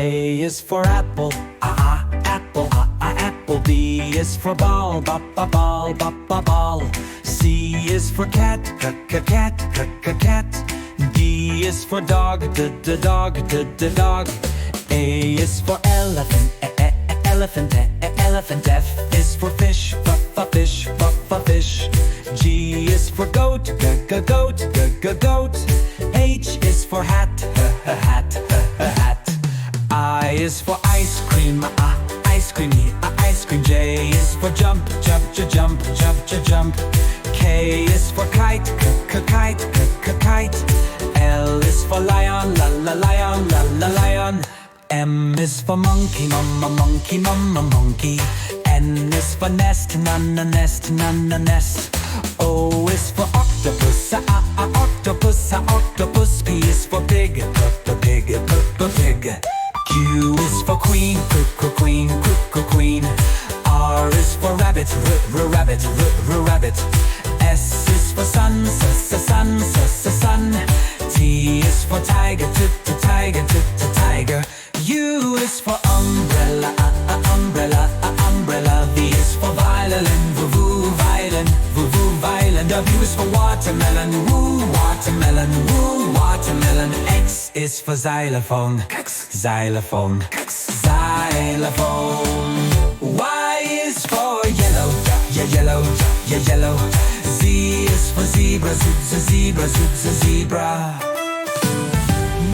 A is for apple, apple, apple. B is for ball, ball, ball. C is for cat, cat. D is for dog, dog. A is for elephant, elephant. F is for fish, fish. G is for goat, goat. H is for hat, hat. I is for ice cream, ice cream. J is for jump, jump. K is for kite, kite. L is for lion, lion. M is for monkey, monkey. N is for nest, nest. O is for octopus, octopus. P is for pig, pig. Q is for queen, queen. R is for rabbit, rabbit. S is for sun, sun. T is for tiger, tiger. U is for umbrella, umbrella. V is for violin, violin. W is for watermelon, watermelon. X is for xylophone, xylophone. Y is for yellow, yellow. Z is for zebra, zebra.